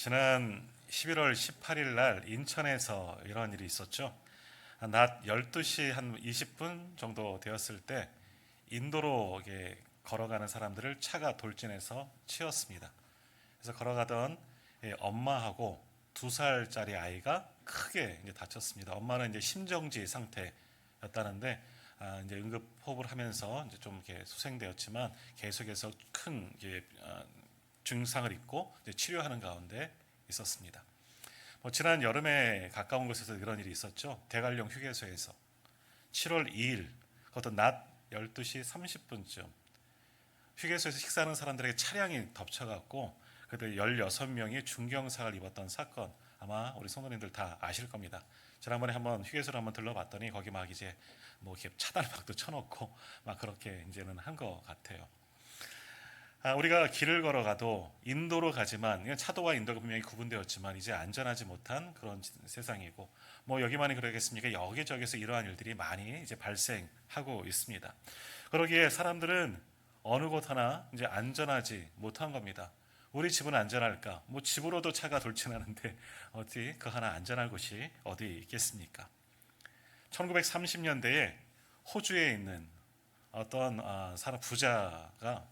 지난 11월 18일 날 인천에서 이런 일이 있었죠. 낮 12시 한 20분 정도 되었을 때 인도로 걸어가는 사람들을 차가 돌진해서 치었습니다. 그래서 걸어가던 엄마하고 2살짜리 아이가 크게 다쳤습니다. 엄마는 이제 심정지 상태였다는데 이제 응급 호흡을 하면서 이제 좀 이렇게 소생되었지만 계속해서 큰 증상을 입고 이제 치료하는 가운데 있었습니다. 지난 여름에 가까운 곳에서 이런 일이 있었죠. 대관령 휴게소에서 7월 2일 그것도 낮 12시 30분쯤 휴게소에서 식사하는 사람들에게 차량이 덮쳐갖고 그들 16명이 중경사를 입었던 사건, 아마 우리 성도님들 다 아실 겁니다. 지난번에 한번 휴게소를 한번 들러봤더니 거기 막 이제 뭐 이렇게 차단막도 쳐놓고 막 그렇게 이제는 한 것 같아요. 우리가 길을 걸어가도 인도로 가지만 차도와 인도가 분명히 구분되었지만 이제 안전하지 못한 그런 세상이고, 뭐 여기만이 그러겠습니까? 여기저기서 이러한 일들이 많이 이제 발생하고 있습니다. 그러기에 사람들은 어느 곳 하나 이제 안전하지 못한 겁니다. 우리 집은 안전할까? 뭐 집으로도 차가 돌진하는데 어디 그 하나 안전할 곳이 어디 있겠습니까? 1930년대에 호주에 있는 어떤 사람 부자가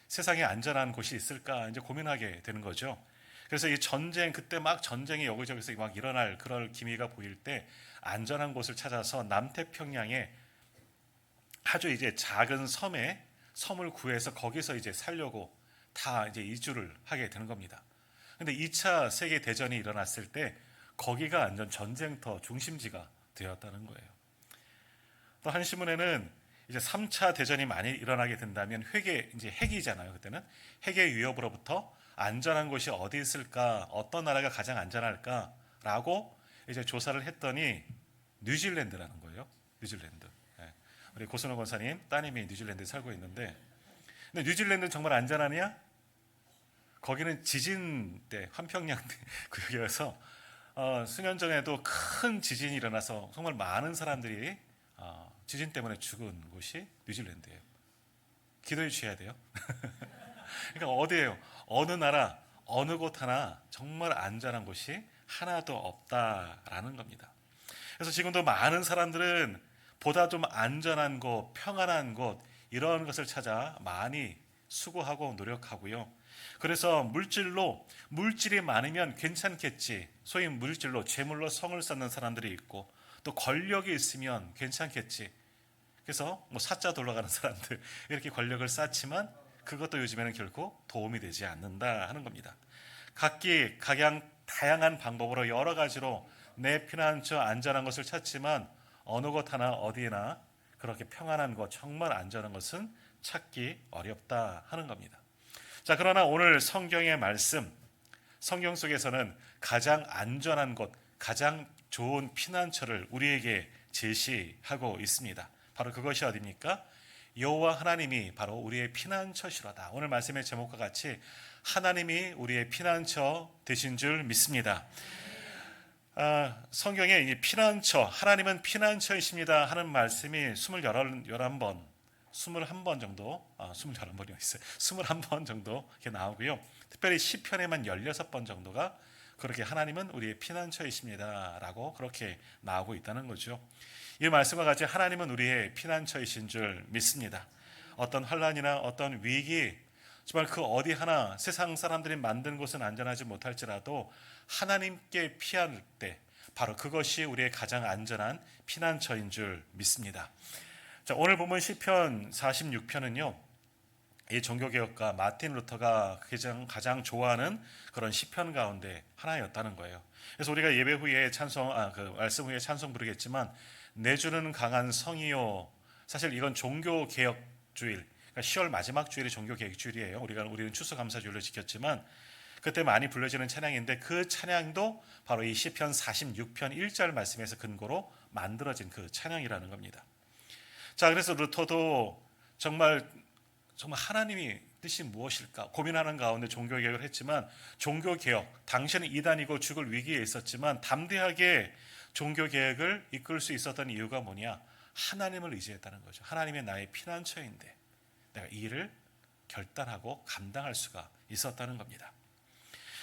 세상에 안전한 곳이 있을까 이제 고민하게 되는 거죠. 그래서 이 전쟁, 그때 막 전쟁이 여기저기서 막 일어날 그럴 기미가 보일 때 안전한 곳을 찾아서 남태평양에 아주 이제 작은 섬을 구해서 거기서 이제 살려고 다 이제 이주를 하게 되는 겁니다. 근데 2차 세계 대전이 일어났을 때 거기가 완전 전쟁터 중심지가 되었다는 거예요. 또 한 신문에는 이제 3차 대전이 많이 일어나게 된다면 이제 핵이잖아요. 그때는 핵의 위협으로부터 안전한 곳이 어디 있을까, 어떤 나라가 가장 안전할까라고 이제 조사를 했더니 뉴질랜드라는 거예요. 뉴질랜드. 우리 고순호 권사님 따님이 뉴질랜드에 살고 있는데, 근데 뉴질랜드는 정말 안전하냐? 거기는 지진 때 환평양 구역이어서 수년 전에도 큰 지진이 일어나서 정말 많은 사람들이 지진 때문에 죽은 곳이 뉴질랜드예요. 기도해 주셔야 돼요. 그러니까 어디예요? 어느 나라, 어느 곳 하나 정말 안전한 곳이 하나도 없다라는 겁니다. 그래서 지금도 많은 사람들은 보다 좀 안전한 곳, 평안한 곳 이런 것을 찾아 많이 수고하고 노력하고요. 그래서 물질이 많으면 괜찮겠지. 소위 물질로 재물로 성을 쌓는 사람들이 있고, 또 권력이 있으면 괜찮겠지. 그래서 뭐 사자 돌아가는 사람들 이렇게 권력을 쌓지만 그것도 요즘에는 결코 도움이 되지 않는다 하는 겁니다. 각양 다양한 방법으로 여러 가지로 내 피난처 안전한 것을 찾지만 어느 곳 하나 어디나 그렇게 평안한 것, 정말 안전한 것은 찾기 어렵다 하는 겁니다. 자, 그러나 오늘 성경의 말씀, 성경 속에서는 가장 안전한 곳, 가장 좋은 피난처를 우리에게 제시하고 있습니다. 바로 그것이 어디입니까? 여호와 하나님이 바로 우리의 피난처시로다. 오늘 말씀의 제목과 같이 하나님이 우리의 피난처 되신 줄 믿습니다. 성경에 이 피난처, 하나님은 피난처이십니다 하는 말씀이 21번 정도, 21번이 있어요. 21번 정도 이렇게 나오고요. 특별히 시편에만 16번 정도가 그렇게 하나님은 우리의 피난처이십니다 라고 그렇게 나오고 있다는 거죠. 이 말씀과 같이 하나님은 우리의 피난처이신 줄 믿습니다. 어떤 환난이나 어떤 위기, 정말 그 어디 하나 세상 사람들이 만든 곳은 안전하지 못할지라도 하나님께 피할 때 바로 그것이 우리의 가장 안전한 피난처인 줄 믿습니다. 자, 오늘 보면 시편 46편은요. 이 종교개혁가 마틴 루터가 가장 좋아하는 그런 시편 가운데 하나였다는 거예요. 그래서 우리가 예배 후에 말씀 후에 찬송 부르겠지만 내 주는 강한 성이요. 사실 이건 종교개혁주일, 그러니까 10월 마지막 주일이 종교개혁주일이에요. 우리는 추수감사주일로 지켰지만 그때 많이 불려지는 찬양인데 그 찬양도 바로 이 시편 46편 1절 말씀에서 근거로 만들어진 그 찬양이라는 겁니다. 자, 그래서 루터도 정말 하나님이 뜻이 무엇일까 고민하는 가운데 종교개혁을 했지만, 종교개혁, 당시에는 이단이고 죽을 위기에 있었지만 담대하게 종교개혁을 이끌 수 있었던 이유가 뭐냐? 하나님을 의지했다는 거죠. 하나님의 나의 피난처인데 내가 이 일을 결단하고 감당할 수가 있었다는 겁니다.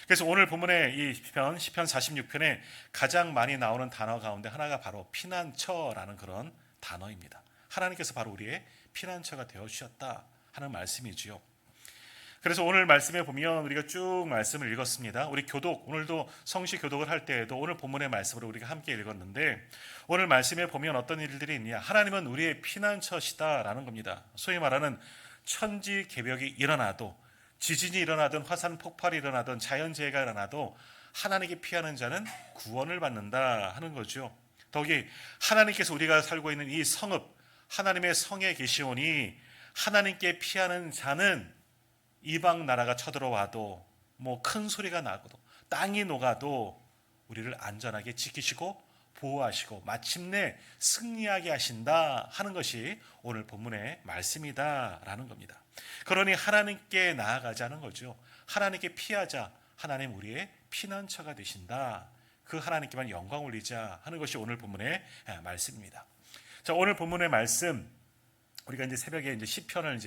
그래서 오늘 본문의 이 시편 46편에 가장 많이 나오는 단어 가운데 하나가 바로 피난처라는 그런 단어입니다. 하나님께서 바로 우리의 피난처가 되어 주셨다 하는 말씀이지요. 그래서 오늘 말씀에 보면 우리가 쭉 말씀을 읽었습니다. 우리 교독, 오늘도 성시 교독을 할 때에도 오늘 본문의 말씀으로 우리가 함께 읽었는데, 오늘 말씀에 보면 어떤 일들이 있냐, 하나님은 우리의 피난처시다라는 겁니다. 소위 말하는 천지개벽이 일어나도, 지진이 일어나든 화산 폭발이 일어나든 자연재해가 일어나도 하나님께 피하는 자는 구원을 받는다 하는 거죠. 더욱이 하나님께서 우리가 살고 있는 이 성읍, 하나님의 성에 계시오니 하나님께 피하는 자는 이방 나라가 쳐들어와도 뭐 큰 소리가 나고도 땅이 녹아도 우리를 안전하게 지키시고 보호하시고 마침내 승리하게 하신다 하는 것이 오늘 본문의 말씀이다라는 겁니다. 그러니 하나님께 나아가자는 거죠. 하나님께 피하자. 하나님 우리의 피난처가 되신다. 그 하나님께만 영광 올리자 하는 것이 오늘 본문의 말씀입니다. 자, 오늘 본문의 말씀, 우리가 이제 새벽에 이제 시편을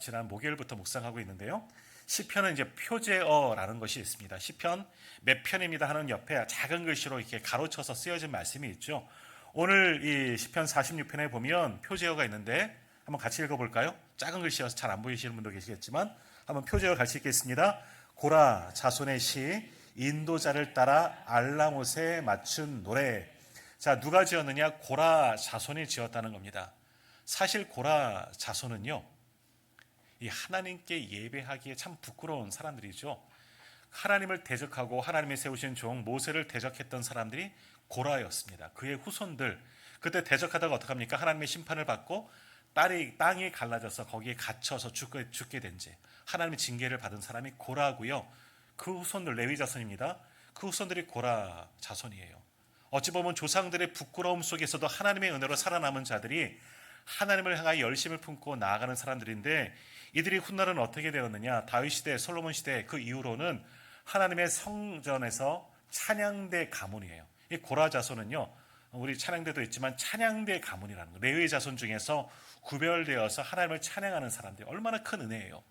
지난 목요일부터 묵상하고 있는데요. 시편은 이제 표제어라는 것이 있습니다. 시편 몇 편입니다 하는 옆에 작은 글씨로 이렇게 가로쳐서 쓰여진 말씀이 있죠. 오늘 이 시편 46편에 보면 표제어가 있는데 한번 같이 읽어볼까요? 작은 글씨여서 잘 안 보이시는 분도 계시겠지만 한번 표제어 같이 읽겠습니다. 고라 자손의 시, 인도자를 따라 알라못에 맞춘 노래. 자, 누가 지었느냐? 고라 자손이 지었다는 겁니다. 사실 고라 자손은요, 이 하나님께 예배하기에 참 부끄러운 사람들이죠. 하나님을 대적하고 하나님이 세우신 종 모세를 대적했던 사람들이 고라였습니다. 그의 후손들, 그때 대적하다가 어떡합니까? 하나님의 심판을 받고 땅이 갈라져서 거기에 갇혀서 죽게 된 죄, 하나님의 징계를 받은 사람이 고라고요. 그 후손들 레위 자손입니다. 그 후손들이 고라 자손이에요. 어찌 보면 조상들의 부끄러움 속에서도 하나님의 은혜로 살아남은 자들이 하나님을 향하여 열심을 품고 나아가는 사람들인데, 이들이 훗날은 어떻게 되었느냐? 다윗 시대, 솔로몬 시대 그 이후로는 하나님의 성전에서 찬양대 가문이에요. 이 고라 자손은요, 우리 찬양대도 있지만 찬양대 가문이라는 거, 레위 자손 중에서 구별되어서 하나님을 찬양하는 사람들, 얼마나 큰 은혜예요.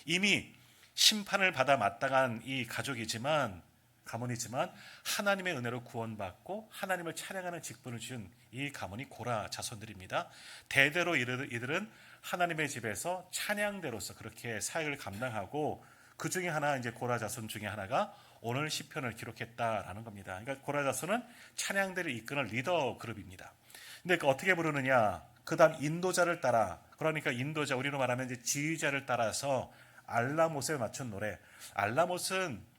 이미 심판을 받아 마땅한 이 가족이지만, 가문이지만 하나님의 은혜로 구원받고 하나님을 찬양하는 직분을 지은 이 가문이 고라 자손들입니다. 대대로 이들은 하나님의 집에서 찬양대로서 그렇게 사역을 감당하고, 그 중에 하나, 이제 고라 자손 중에 하나가 오늘 시편을 기록했다라는 겁니다. 그러니까 고라 자손은 찬양대를 이끄는 리더 그룹입니다. 근데 어떻게 부르느냐? 그다음 인도자를 따라, 그러니까 인도자, 우리로 말하면 이제 지휘자를 따라서 알라못에 맞춘 노래. 알라못은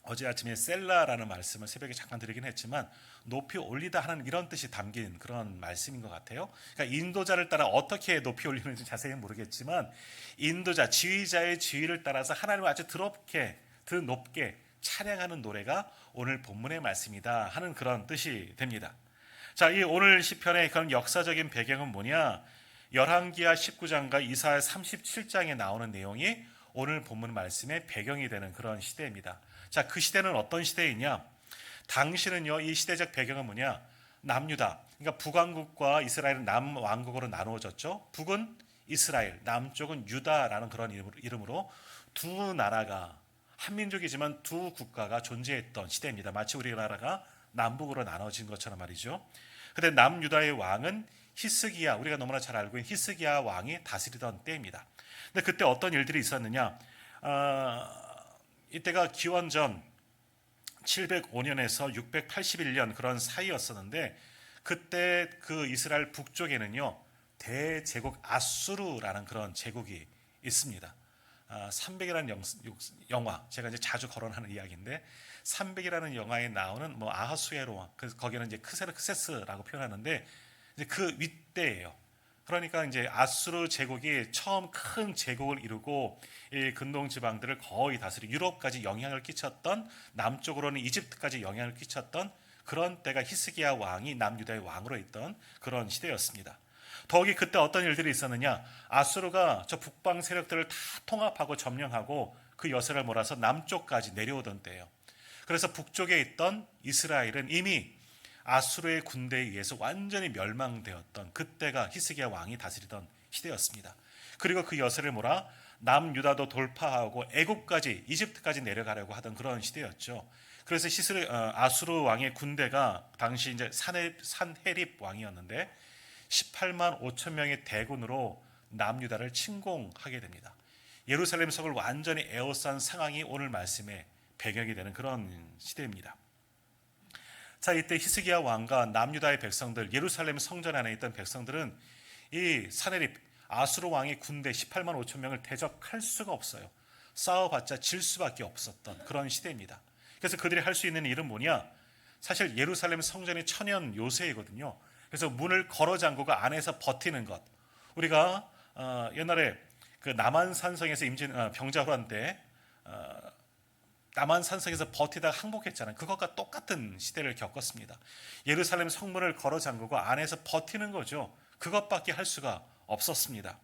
어제 아침에 셀라라는 말씀을 새벽에 잠깐 드리긴 했지만 높이 올리다 하는 이런 뜻이 담긴 그런 말씀인 것 같아요. 그러니까 인도자를 따라 어떻게 높이 올리는지 자세히는 모르겠지만, 인도자, 지휘자의 지휘를 따라서 하나님을 아주 더 높게 찬양하는 노래가 오늘 본문의 말씀이다 하는 그런 뜻이 됩니다. 자, 이 오늘 시편의 그런 역사적인 배경은 뭐냐? 열왕기하 19장과 이사야 37장에 나오는 내용이 오늘 본문 말씀의 배경이 되는 그런 시대입니다. 자, 그 시대는 어떤 시대이냐? 당시는요, 이 시대적 배경은 뭐냐? 남유다, 그러니까 북왕국과 이스라엘은 남왕국으로 나누어졌죠. 북은 이스라엘, 남쪽은 유다라는 그런 이름으로 두 나라가, 한민족이지만 두 국가가 존재했던 시대입니다. 마치 우리나라가 남북으로 나눠진 것처럼 말이죠. 그런데 남유다의 왕은 히스기야, 우리가 너무나 잘 알고 있는 히스기야 왕이 다스리던 때입니다. 근데 그때 어떤 일들이 있었느냐? 이때가 기원전 705년에서 681년 그런 사이였었는데, 그때 그 이스라엘 북쪽에는요, 대제국 아수르라는 그런 제국이 있습니다. 300이라는 영화, 제가 이제 자주 거론하는 이야기인데, 300이라는 영화에 나오는 뭐 아하수에로와, 거기는 이제 크세스라고 표현하는데, 이제 그 윗대예요. 그러니까 이제 아수르 제국이 처음 큰 제국을 이루고 이 근동 지방들을 거의 다스리, 유럽까지 영향을 끼쳤던, 남쪽으로는 이집트까지 영향을 끼쳤던 그런 때가 히스기야 왕이 남유다의 왕으로 있던 그런 시대였습니다. 더욱이 그때 어떤 일들이 있었느냐? 아수르가 저 북방 세력들을 다 통합하고 점령하고 그 여세를 몰아서 남쪽까지 내려오던 때예요. 그래서 북쪽에 있던 이스라엘은 이미 아수르의 군대에 의해서 완전히 멸망되었던 그때가 히스기야 왕이 다스리던 시대였습니다. 그리고 그 여세를 몰아 남유다도 돌파하고 애굽까지 이집트까지 내려가려고 하던 그런 시대였죠. 그래서 아수르 왕의 군대가 당시 이제 산헤립 왕이었는데 18만 5천 명의 대군으로 남유다를 침공하게 됩니다. 예루살렘 성을 완전히 에워싼 상황이 오늘 말씀의 배경이 되는 그런 시대입니다. 자, 이때 히스기야 왕과 남유다의 백성들, 예루살렘 성전 안에 있던 백성들은 이 산헤립 아수르 왕의 군대 18만 5천 명을 대적할 수가 없어요. 싸워봤자 질 수밖에 없었던 그런 시대입니다. 그래서 그들이 할 수 있는 일은 뭐냐? 사실 예루살렘 성전이 천연 요새이거든요. 그래서 문을 걸어 잠그고 안에서 버티는 것. 우리가 옛날에 그 남한산성에서 병자호란 때 남한산성에서 버티다가 항복했잖아요. 그것과 똑같은 시대를 겪었습니다. 예루살렘 성문을 걸어 잠그고 안에서 버티는 거죠. 그것밖에 할 수가 없었습니다.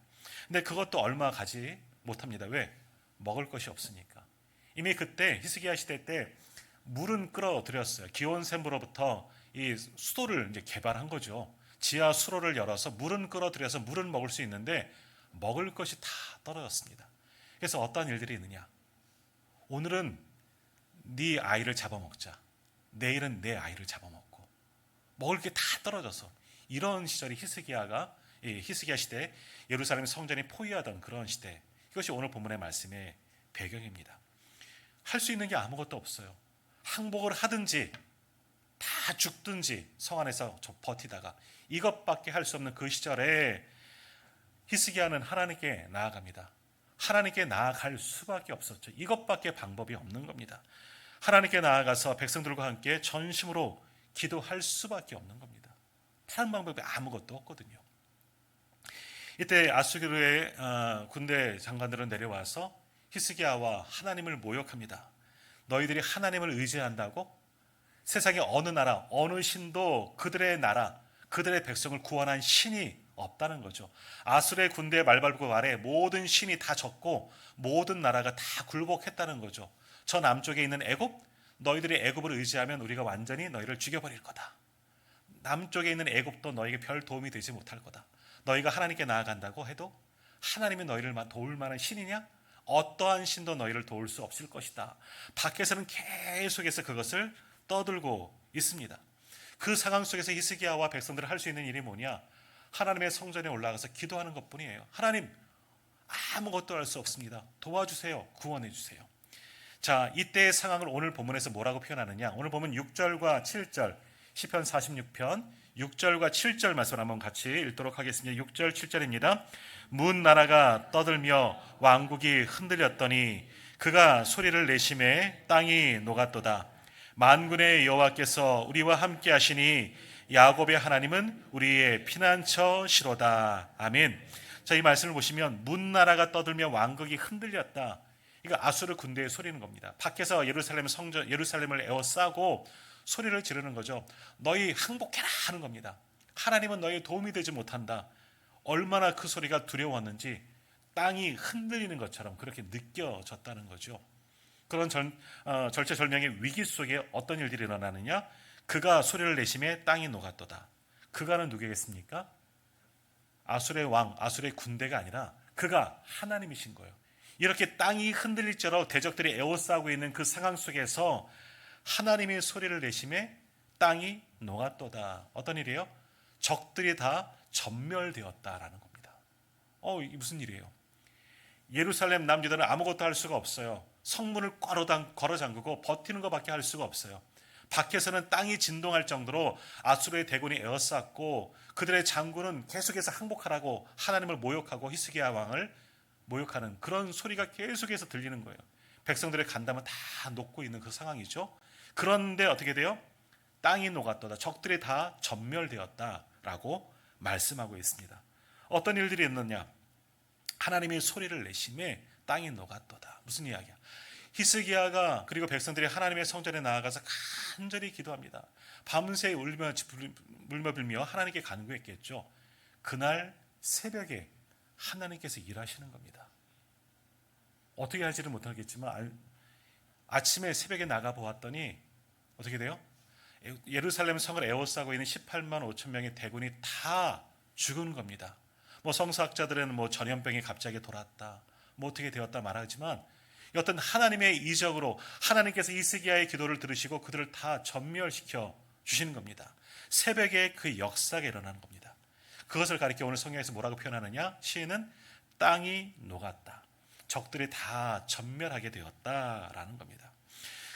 근데 그것도 얼마 가지 못합니다. 왜? 먹을 것이 없으니까. 이미 그때 히스기야 시대 때 물은 끌어들였어요. 기온샘으로부터 이 수도를 이제 개발한 거죠. 지하 수로를 열어서 물은 끌어들여서 물은 먹을 수 있는데 먹을 것이 다 떨어졌습니다. 그래서 어떤 일들이 있느냐? 오늘은 네 아이를 잡아먹자. 내일은 내 아이를 잡아먹고 먹을 게 다 떨어져서 이런 시절이 히스기야 시대 예루살렘 성전이 포위하던 그런 시대. 이것이 오늘 본문의 말씀의 배경입니다. 할 수 있는 게 아무것도 없어요. 항복을 하든지 다 죽든지 성 안에서 버티다가 이것밖에 할 수 없는 그 시절에 히스기야는 하나님께 나아갑니다. 하나님께 나아갈 수밖에 없었죠. 이것밖에 방법이 없는 겁니다. 하나님께 나아가서 백성들과 함께 전심으로 기도할 수밖에 없는 겁니다. 다른 방법이 아무것도 없거든요. 이때 아수르의 군대 장관들은 내려와서 히스기야와 하나님을 모욕합니다. 너희들이 하나님을 의지한다고? 세상의 어느 나라, 어느 신도 그들의 나라, 그들의 백성을 구원한 신이 없다는 거죠. 아수르의 군대의 말발굽 아래 모든 신이 다 졌고 모든 나라가 다 굴복했다는 거죠. 저 남쪽에 있는 애굽, 너희들이 애굽을 의지하면 우리가 완전히 너희를 죽여버릴 거다. 남쪽에 있는 애굽도 너에게 별 도움이 되지 못할 거다. 너희가 하나님께 나아간다고 해도 하나님이 너희를 도울 만한 신이냐? 어떠한 신도 너희를 도울 수 없을 것이다. 밖에서는 계속해서 그것을 떠들고 있습니다. 그 상황 속에서 히스기야와 백성들을 할 수 있는 일이 뭐냐? 하나님의 성전에 올라가서 기도하는 것뿐이에요. 하나님, 아무것도 할 수 없습니다. 도와주세요. 구원해 주세요. 자, 이때의 상황을 오늘 본문에서 뭐라고 표현하느냐? 오늘 보면 6절과 7절 시편 46편 6절과 7절 말씀을 한번 같이 읽도록 하겠습니다. 6절 7절입니다. 문 나라가 떠들며 왕국이 흔들렸더니 그가 소리를 내심에 땅이 녹았도다. 만군의 여호와께서 우리와 함께 하시니 야곱의 하나님은 우리의 피난처시로다. 아멘. 자, 이 말씀을 보시면 문 나라가 떠들며 왕국이 흔들렸다. 이거 아수르 군대의 소리는 겁니다. 밖에서 예루살렘을 에워싸고 소리를 지르는 거죠. 너희 항복해라 하는 겁니다. 하나님은 너희 도움이 되지 못한다. 얼마나 그 소리가 두려웠는지 땅이 흔들리는 것처럼 그렇게 느껴졌다는 거죠. 그런 절체절명의 위기 속에 어떤 일들이 일어나느냐? 그가 소리를 내심에 땅이 녹았도다. 그가는 누구겠습니까? 아수르의 왕, 아수르의 군대가 아니라 그가 하나님이신 거예요. 이렇게 땅이 흔들릴처럼 대적들이 에워싸고 있는 그 상황 속에서 하나님의 소리를 내심에 땅이 녹았도다. 어떤 일이에요? 적들이 다 전멸되었다라는 겁니다. 이게 무슨 일이에요? 예루살렘 남유다는 아무것도 할 수가 없어요. 성문을 걸어 잠그고 버티는 것밖에 할 수가 없어요. 밖에서는 땅이 진동할 정도로 아수르의 대군이 에워쌌고 그들의 장군은 계속해서 항복하라고 하나님을 모욕하고 히스기야 왕을 모욕하는 그런 소리가 계속해서 들리는 거예요. 백성들의 간담은 다 녹고 있는 그 상황이죠. 그런데 어떻게 돼요? 땅이 녹았도다. 적들이 다 전멸되었다라고 말씀하고 있습니다. 어떤 일들이 있느냐? 하나님이 소리를 내심에 땅이 녹았도다. 무슨 이야기야? 히스기야가 그리고 백성들이 하나님의 성전에 나아가서 간절히 기도합니다. 밤새 울며 빌며 하나님께 간구했겠죠. 그날 새벽에 하나님께서 일하시는 겁니다. 어떻게 할지는 못하겠지만 아침에 새벽에 나가 보았더니 어떻게 돼요? 예루살렘 성을 에워싸고 있는 18만 5천 명의 대군이 다 죽은 겁니다. 성서학자들은 전염병이 갑자기 돌았다. 뭐 어떻게 되었다 말하지만 어떤 하나님의 이적으로 하나님께서 히스기야의 기도를 들으시고 그들을 다 전멸시켜 주시는 겁니다. 새벽에 그 역사가 일어나는 겁니다. 그것을 가리켜 오늘 성경에서 뭐라고 표현하느냐? 시인은 땅이 녹았다. 적들이 다 전멸하게 되었다라는 겁니다.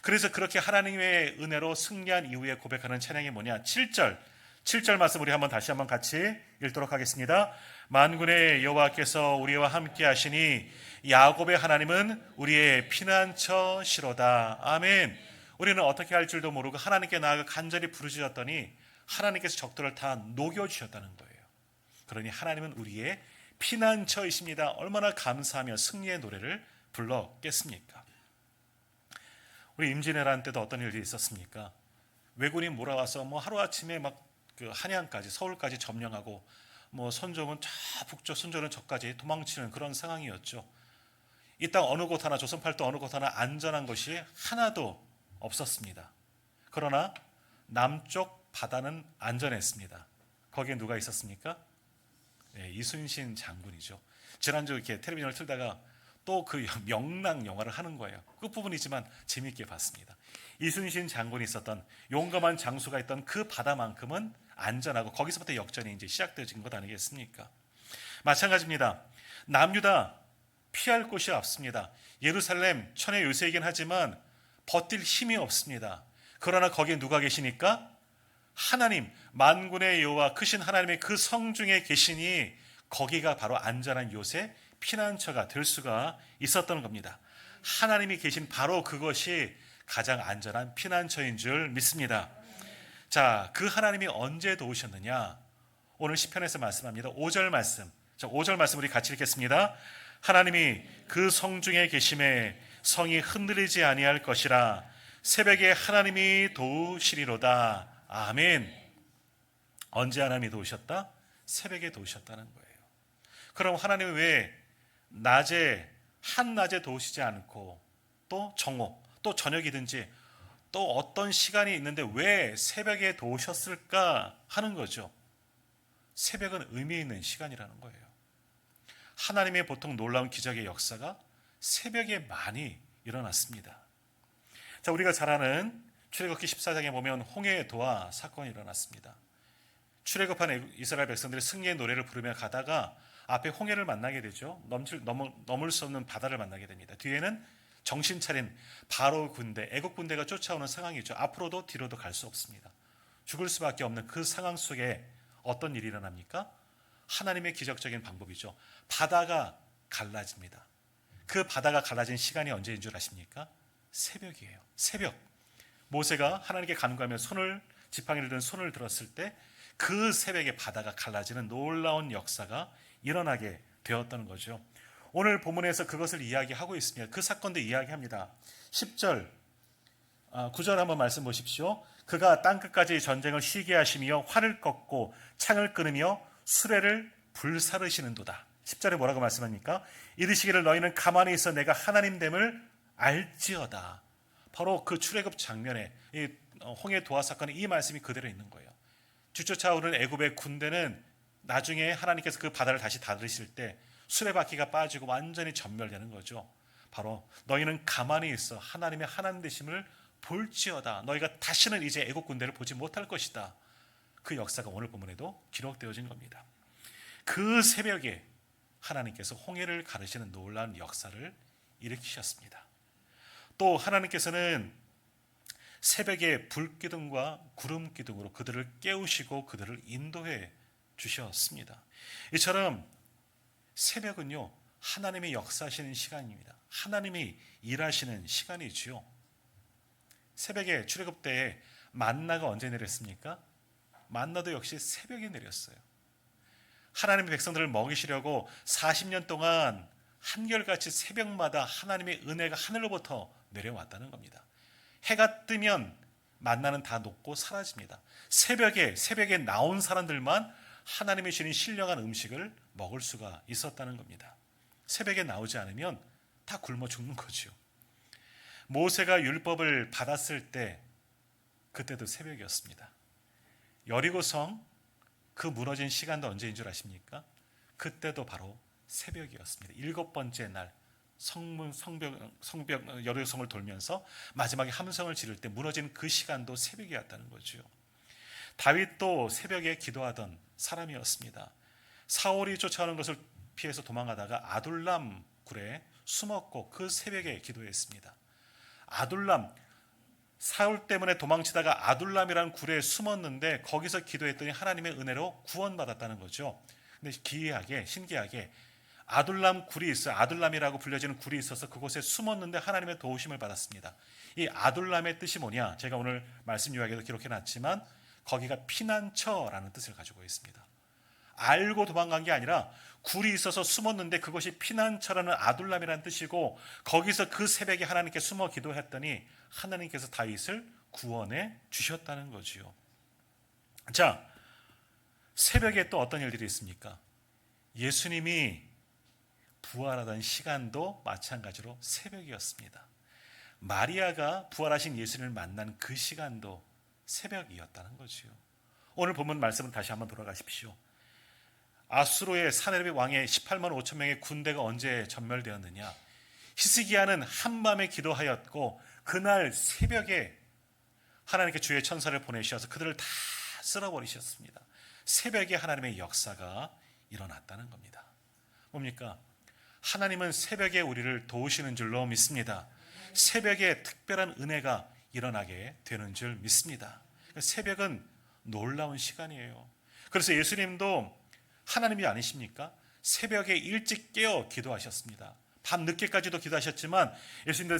그래서 그렇게 하나님의 은혜로 승리한 이후에 고백하는 찬양이 뭐냐? 7절 말씀 우리 다시 한번 같이 읽도록 하겠습니다. 만군의 여호와께서 우리와 함께 하시니 야곱의 하나님은 우리의 피난처시로다. 아멘. 우리는 어떻게 할 줄도 모르고 하나님께 나아가 간절히 부르짖었더니 하나님께서 적들을 다 녹여주셨다는 거예요. 그러니 하나님은 우리의 피난처이십니다. 얼마나 감사하며 승리의 노래를 불렀겠습니까? 우리 임진왜란 때도 어떤 일이 있었습니까? 왜군이 몰아와서 하루아침에 그 한양까지 서울까지 점령하고 선종은 저 북쪽, 순조는 저까지 도망치는 그런 상황이었죠. 이 땅 어느 곳 하나, 조선팔도 어느 곳 하나 안전한 것이 하나도 없었습니다. 그러나 남쪽 바다는 안전했습니다. 거기에 누가 있었습니까? 네, 이순신 장군이죠. 지난주 이렇게 텔레비전을 틀다가 또 그 명랑 영화를 하는 거예요. 끝부분이지만 재미있게 봤습니다. 이순신 장군이 있었던 용감한 장수가 있던 그 바다만큼은 안전하고 거기서부터 역전이 이제 시작되어진 것 아니겠습니까? 마찬가지입니다. 남유다 피할 곳이 없습니다. 예루살렘 천의 요새이긴 하지만 버틸 힘이 없습니다. 그러나 거기에 누가 계시니까? 하나님, 만군의 여호와 크신 하나님의 그 성중에 계시니 거기가 바로 안전한 요새 피난처가 될 수가 있었던 겁니다. 하나님이 계신 바로 그것이 가장 안전한 피난처인 줄 믿습니다. 자, 그 하나님이 언제 도우셨느냐? 오늘 시편에서 말씀합니다. 5절 말씀. 자, 5절 말씀 우리 같이 읽겠습니다. 하나님이 그 성중에 계심에 성이 흔들리지 아니할 것이라. 새벽에 하나님이 도우시리로다. 아멘. 언제 하나님이 도우셨다? 새벽에 도우셨다는 거예요. 그럼 하나님은 왜 한낮에 도우시지 않고 또 정오, 또 저녁이든지 또 어떤 시간이 있는데 왜 새벽에 도우셨을까 하는 거죠. 새벽은 의미 있는 시간이라는 거예요. 하나님의 보통 놀라운 기적의 역사가 새벽에 많이 일어났습니다. 자, 우리가 잘 아는 출애굽기 14장에 보면 홍해의 도화 사건이 일어났습니다. 출애굽한 이스라엘 백성들이 승리의 노래를 부르며 가다가 앞에 홍해를 만나게 되죠. 넘을 수 없는 바다를 만나게 됩니다. 뒤에는 정신 차린 바로 군대, 애국 군대가 쫓아오는 상황이죠. 앞으로도 뒤로도 갈 수 없습니다. 죽을 수밖에 없는 그 상황 속에 어떤 일이 일어납니까? 하나님의 기적적인 방법이죠. 바다가 갈라집니다. 그 바다가 갈라진 시간이 언제인 줄 아십니까? 새벽이에요. 새벽. 모세가 하나님께 간구하며 지팡이를 든 손을 들었을 때 그 새벽에 바다가 갈라지는 놀라운 역사가 일어나게 되었다는 거죠. 오늘 본문에서 그것을 이야기하고 있습니다. 그 사건도 이야기합니다. 10절, 9절 한번 말씀 보십시오. 그가 땅끝까지 전쟁을 쉬게 하시며 활을 꺾고 창을 끊으며 수레를 불사르시는도다. 10절에 뭐라고 말씀합니까? 이르시기를 너희는 가만히 있어 내가 하나님됨을 알지어다. 바로 그 출애굽 장면에 이 홍해 도화 사건에 이 말씀이 그대로 있는 거예요. 뒤쫓아오는 애굽의 군대는 나중에 하나님께서 그 바다를 다시 닫으실 때 수레바퀴가 빠지고 완전히 전멸되는 거죠. 바로 너희는 가만히 있어 하나님의 하나님 되심을 볼지어다. 너희가 다시는 이제 애국 군대를 보지 못할 것이다. 그 역사가 오늘 본문에도 기록되어진 겁니다. 그 새벽에 하나님께서 홍해를 가르시는 놀라운 역사를 일으키셨습니다. 또 하나님께서는 새벽에 불기둥과 구름기둥으로 그들을 깨우시고 그들을 인도해 주셨습니다. 이처럼 새벽은요, 하나님의 역사하시는 시간입니다. 하나님이 일하시는 시간이지요. 새벽에 출애굽 때에 만나가 언제 내렸습니까? 만나도 역시 새벽에 내렸어요. 하나님의 백성들을 먹이시려고 40년 동안 한결같이 새벽마다 하나님의 은혜가 하늘로부터 내려왔다는 겁니다. 해가 뜨면 만나는 다 녹고 사라집니다. 새벽에 나온 사람들만 하나님이 주신 신령한 음식을 먹을 수가 있었다는 겁니다. 새벽에 나오지 않으면 다 굶어 죽는 거죠. 모세가 율법을 받았을 때 그때도 새벽이었습니다. 여리고성 그 무너진 시간도 언제인 줄 아십니까? 그때도 바로 새벽이었습니다. 7번째 날 성벽 여리고성을 돌면서 마지막에 함성을 지를 때 무너진 그 시간도 새벽이었다는 거죠. 다윗도 새벽에 기도하던 사람이었습니다. 사울이 쫓아오는 것을 피해서 도망가다가 아둘람 굴에 숨었고 그 새벽에 기도했습니다. 아둘람, 사울 때문에 도망치다가 아둘람이라는 굴에 숨었는데 거기서 기도했더니 하나님의 은혜로 구원받았다는 거죠. 근데 신기하게 아둘람 굴이 있어요. 아둘람이라고 불려지는 굴이 있어서 그곳에 숨었는데 하나님의 도우심을 받았습니다. 이 아둘람의 뜻이 뭐냐? 제가 오늘 말씀 요약에도 기록해놨지만 거기가 피난처라는 뜻을 가지고 있습니다. 알고 도망간 게 아니라 굴이 있어서 숨었는데 그것이 피난처라는 아둘람이라는 뜻이고 거기서 그 새벽에 하나님께 숨어 기도했더니 하나님께서 다윗을 구원해 주셨다는 거지요. 자, 새벽에 또 어떤 일들이 있습니까? 예수님이 부활하던 시간도 마찬가지로 새벽이었습니다. 마리아가 부활하신 예수님을 만난 그 시간도 새벽이었다는 거지요. 오늘 본문 말씀은 다시 한번 돌아가십시오. 아수로의 사네립 왕의 18만 5천 명의 군대가 언제 전멸되었느냐? 히스기야는 한밤에 기도하였고 그날 새벽에 하나님께 주의 천사를 보내셔서 그들을 다 쓸어버리셨습니다. 새벽에 하나님의 역사가 일어났다는 겁니다. 뭡니까? 하나님은 새벽에 우리를 도우시는 줄로 믿습니다. 새벽에 특별한 은혜가 일어나게 되는 줄 믿습니다. 새벽은 놀라운 시간이에요. 그래서 예수님도 하나님이 아니십니까? 새벽에 일찍 깨어 기도하셨습니다. 밤 늦게까지도 기도하셨지만 예수님도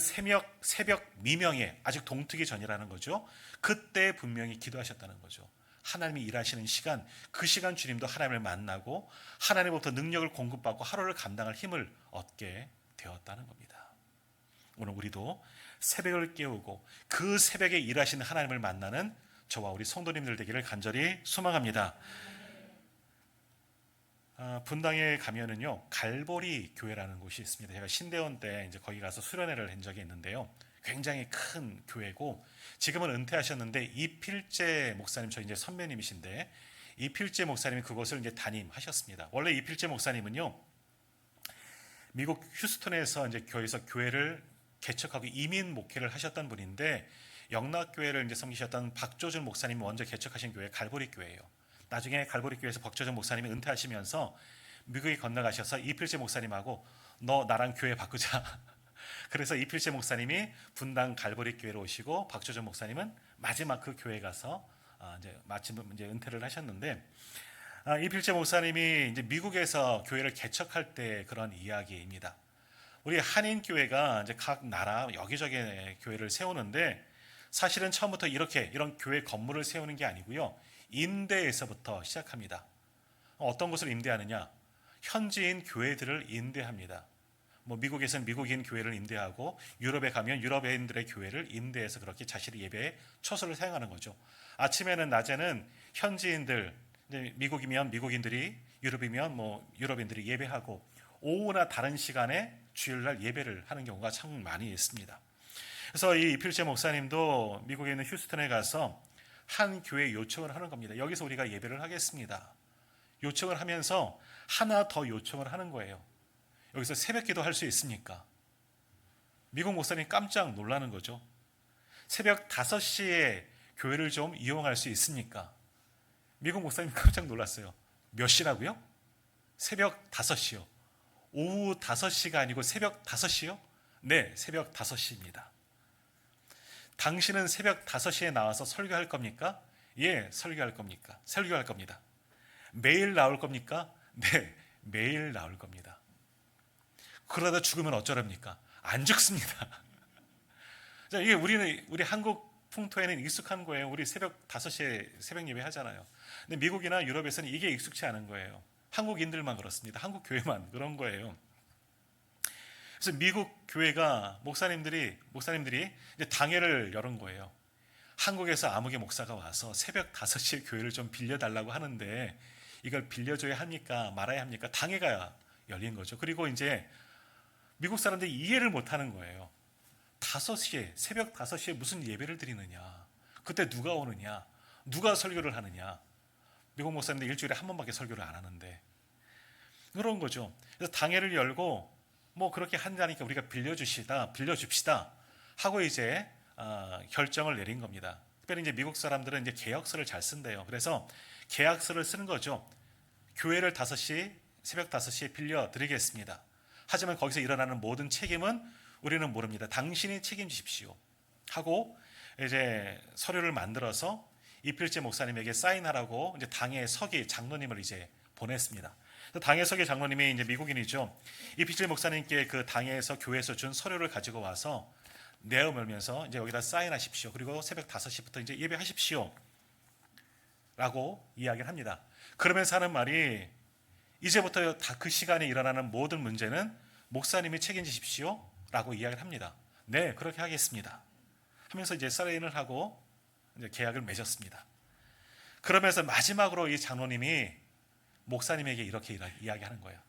새벽 미명에 아직 동트기 전이라는 거죠. 그때 분명히 기도하셨다는 거죠. 하나님이 일하시는 시간, 그 시간 주님도 하나님을 만나고 하나님으로부터 능력을 공급받고 하루를 감당할 힘을 얻게 되었다는 겁니다. 오늘 우리도 새벽을 깨우고 그 새벽에 일하시는 하나님을 만나는 저와 우리 성도님들 되기를 간절히 소망합니다. 분당에 가면은요 갈보리 교회라는 곳이 있습니다. 제가 신대원 때 이제 거기 가서 수련회를 한 적이 있는데요. 굉장히 큰 교회고 지금은 은퇴하셨는데 이필재 목사님, 저희 이제 선배님이신데 이필재 목사님이 그곳을 이제 담임하셨습니다. 원래 이필재 목사님은요 미국 휴스턴에서 이제 교회를 개척하고 이민 목회를 하셨던 분인데 영락교회를 이제 섬기셨던 박조준 목사님이 먼저 개척하신 교회 갈보리 교회예요. 나중에 갈보리 교회에서 박조준 목사님이 은퇴하시면서 미국에 건너가셔서 이필재 목사님하고 너 나랑 교회 바꾸자. 그래서 이필재 목사님이 분당 갈보리 교회로 오시고 박조준 목사님은 마지막 그 교회 가서 이제 마침 이제 은퇴를 하셨는데 이필재 목사님이 이제 미국에서 교회를 개척할 때 그런 이야기입니다. 우리 한인 교회가 이제 각 나라 여기저기 교회를 세우는데 사실은 처음부터 이런 교회 건물을 세우는 게 아니고요. 임대에서부터 시작합니다. 어떤 곳을 임대하느냐? 현지인 교회들을 임대합니다. 미국에서는 미국인 교회를 임대하고 유럽에 가면 유럽인들의 교회를 임대해서 그렇게 자신의 예배에 처소를 사용하는 거죠. 아침에는 낮에는 현지인들, 미국이면 미국인들이, 유럽이면 유럽인들이 예배하고 오후나 다른 시간에 주일날 예배를 하는 경우가 참 많이 있습니다. 그래서 이 이필재 목사님도 미국에 있는 휴스턴에 가서 한 교회 요청을 하는 겁니다. 여기서 우리가 예배를 하겠습니다. 요청을 하면서 하나 더 요청을 하는 거예요. 여기서 새벽 기도 할 수 있습니까? 미국 목사님이 깜짝 놀라는 거죠. 새벽 5시에 교회를 좀 이용할 수 있습니까? 미국 목사님이 깜짝 놀랐어요. 몇 시라고요? 새벽 5시요. 오후 5시가 아니고 새벽 5시요? 네, 새벽 5시입니다. 당신은 새벽 5시에 나와서 설교할 겁니까? 예, 설교할 겁니다. 매일 나올 겁니까? 네, 매일 나올 겁니다. 그러다 죽으면 어쩌랍니까? 안 죽습니다. 자, 이게 우리 한국 풍토에는 익숙한 거예요. 우리 새벽 5시에 새벽 예배 하잖아요. 근데 미국이나 유럽에서는 이게 익숙치 않은 거예요. 한국인들만 그렇습니다. 한국 교회만 그런 거예요. 그래서 미국 교회가 목사님들이 이제 당회를 열은 거예요. 한국에서 아무개 목사가 와서 새벽 5시에 교회를 좀 빌려달라고 하는데 이걸 빌려줘야 합니까? 말아야 합니까? 당회가 열린 거죠. 그리고 이제 미국 사람들이 이해를 못하는 거예요. 5시에, 새벽 5시에 무슨 예배를 드리느냐? 그때 누가 오느냐? 누가 설교를 하느냐? 미국 목사님들 일주일에 한 번밖에 설교를 안 하는데 그런 거죠. 그래서 당회를 열고 뭐 그렇게 한다니까 우리가 빌려줍시다 하고 이제 결정을 내린 겁니다. 특별히 이제 미국 사람들은 이제 계약서를 잘 쓴대요. 그래서 계약서를 쓰는 거죠. 교회를 새벽 5시에 빌려드리겠습니다. 하지만 거기서 일어나는 모든 책임은 우리는 모릅니다. 당신이 책임지십시오 하고 이제 서류를 만들어서 이필재 목사님에게 사인하라고 이제 당의 서기 장로님을 이제 보냈습니다. 당의 서기 장로님이 이제 미국인이죠. 이필재 목사님께 그 당에서 교회에서 준 서류를 가지고 와서 내어밀면서 이제 여기다 사인하십시오. 그리고 새벽 5시부터 이제 예배하십시오 라고 이야기를 합니다. 그러면서 하는 말이 이제부터 다 그 시간에 일어나는 모든 문제는 목사님이 책임지십시오 라고 이야기를 합니다. 네, 그렇게 하겠습니다 하면서 이제 사인을 하고 이제 계약을 맺었습니다. 그러면서 마지막으로 이 장로님이 목사님에게 이렇게 이야기하는 거예요.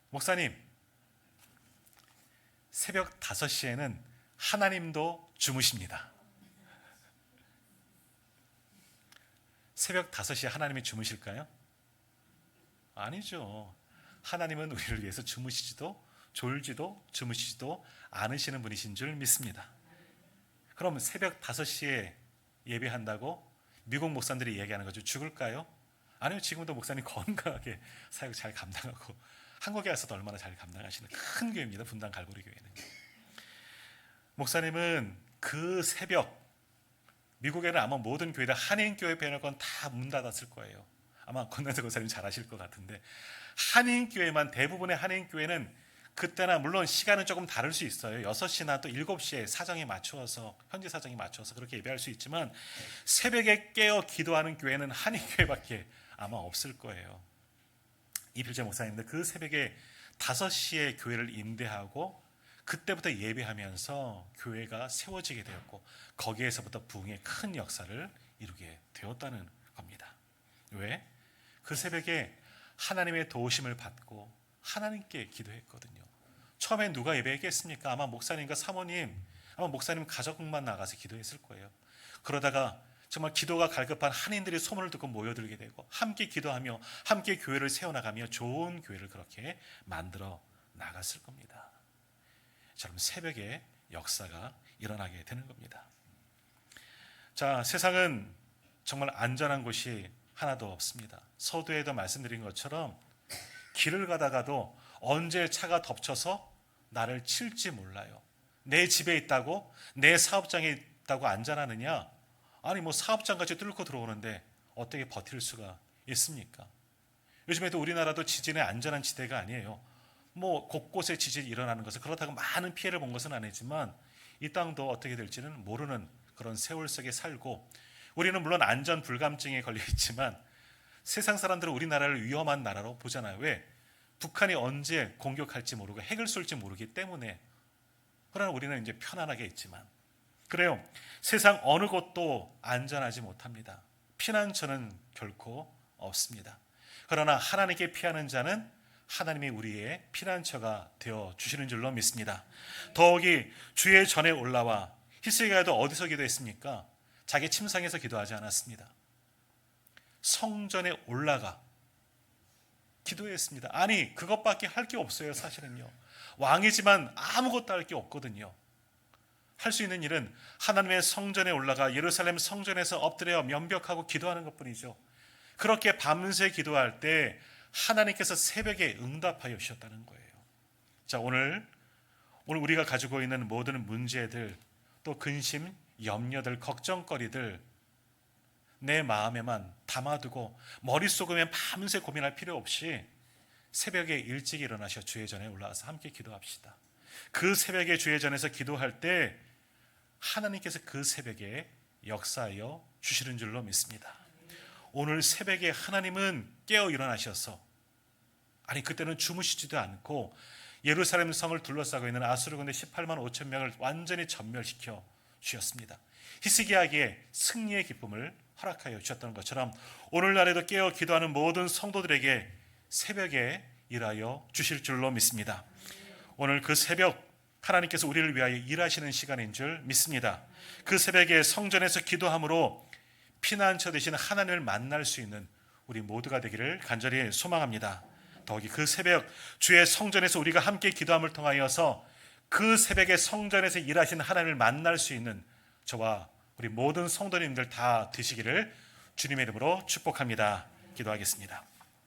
목사님, 새벽 5시에는 하나님도 주무십니다. 새벽 5시에 하나님이 주무실까요? 아니죠. 하나님은 우리를 위해서 졸지도 주무시지도 않으시는 분이신 줄 믿습니다. 그럼 새벽 5시에 예배한다고 미국 목사님들이 이야기하는 거죠. 죽을까요? 아니요. 지금도 목사님 건강하게 사역 잘 감당하고 한국에 와서도 얼마나 잘 감당하시는 큰 교회입니다. 분당 갈보리 교회는. 목사님은 그 새벽 미국에는 아마 모든 교회들 한인교회 빼놓고는 다 문 닫았을 거예요. 아마 권난세 권사님 잘 아실 것 같은데 한인교회만 대부분의 한인교회는 그때나 물론 시간은 조금 다를 수 있어요. 6시나 또 7시에 사정에 맞추어서 현지 사정에 맞춰서 그렇게 예배할 수 있지만 새벽에 깨어 기도하는 교회는 한인교회밖에 아마 없을 거예요. 이필재 목사님도 그 새벽에 5시에 교회를 임대하고 그때부터 예배하면서 교회가 세워지게 되었고 거기에서부터 부흥의 큰 역사를 이루게 되었다는 겁니다. 왜? 그 새벽에 하나님의 도우심을 받고 하나님께 기도했거든요. 처음에 누가 예배했겠습니까? 아마 목사님과 사모님, 아마 목사님 가족만 나가서 기도했을 거예요. 그러다가 정말 기도가 갈급한 한인들이 소문을 듣고 모여들게 되고 함께 기도하며 함께 교회를 세워나가며 좋은 교회를 그렇게 만들어 나갔을 겁니다. 저는 새벽에 역사가 일어나게 되는 겁니다. 자, 세상은 정말 안전한 곳이 하나도 없습니다. 서두에도 말씀드린 것처럼 길을 가다가도 언제 차가 덮쳐서 나를 칠지 몰라요. 내 집에 있다고 내 사업장에 있다고 안전하느냐? 아니 뭐 사업장까지 뚫고 들어오는데 어떻게 버틸 수가 있습니까? 요즘에도 우리나라도 지진의 안전한 지대가 아니에요. 뭐 곳곳에 지진이 일어나는 것은 그렇다고 많은 피해를 본 것은 아니지만 이 땅도 어떻게 될지는 모르는 그런 세월 속에 살고 우리는 물론 안전 불감증에 걸려 있지만 세상 사람들은 우리나라를 위험한 나라로 보잖아요. 왜? 북한이 언제 공격할지 모르고 핵을 쏠지 모르기 때문에. 그러나 우리는 이제 편안하게 있지만 그래요. 세상 어느 곳도 안전하지 못합니다. 피난처는 결코 없습니다. 그러나 하나님께 피하는 자는 하나님이 우리의 피난처가 되어 주시는 줄로 믿습니다. 더욱이 주의 전에 올라와 히스기야도 어디서 기도했습니까? 자기 침상에서 기도하지 않았습니다. 성전에 올라가 기도했습니다. 아니 그것밖에 할 게 없어요. 사실은요. 왕이지만 아무것도 할 게 없거든요. 할 수 있는 일은 하나님의 성전에 올라가 예루살렘 성전에서 엎드려 면벽하고 기도하는 것뿐이죠. 그렇게 밤새 기도할 때 하나님께서 새벽에 응답하여 주셨다는 거예요. 자, 오늘 우리가 가지고 있는 모든 문제들, 또 근심, 염려들, 걱정거리들 내 마음에만 담아두고 머릿속에 밤새 고민할 필요 없이 새벽에 일찍 일어나셔 주의 전에 올라와서 함께 기도합시다. 그 새벽에 주의 전에서 기도할 때 하나님께서 그 새벽에 역사하여 주시는 줄로 믿습니다. 오늘 새벽에 하나님은 깨어 일어나셔서 아니 그때는 주무시지도 않고 예루살렘 성을 둘러싸고 있는 아수르 군대 18만 5천 명을 완전히 전멸시켜 주셨습니다. 히스기야에게 승리의 기쁨을 허락하여 주셨던 것처럼 오늘날에도 깨어 기도하는 모든 성도들에게 새벽에 일하여 주실 줄로 믿습니다. 오늘 그 새벽 하나님께서 우리를 위하여 일하시는 시간인 줄 믿습니다. 그 새벽에 성전에서 기도함으로 피난처 되신 하나님을 만날 수 있는 우리 모두가 되기를 간절히 소망합니다. 더욱이 그 새벽 주의 성전에서 우리가 함께 기도함을 통하여서 그 새벽에 성전에서 일하시는 하나님을 만날 수 있는 저와 우리 모든 성도님들 다 되시기를 주님의 이름으로 축복합니다. 기도하겠습니다.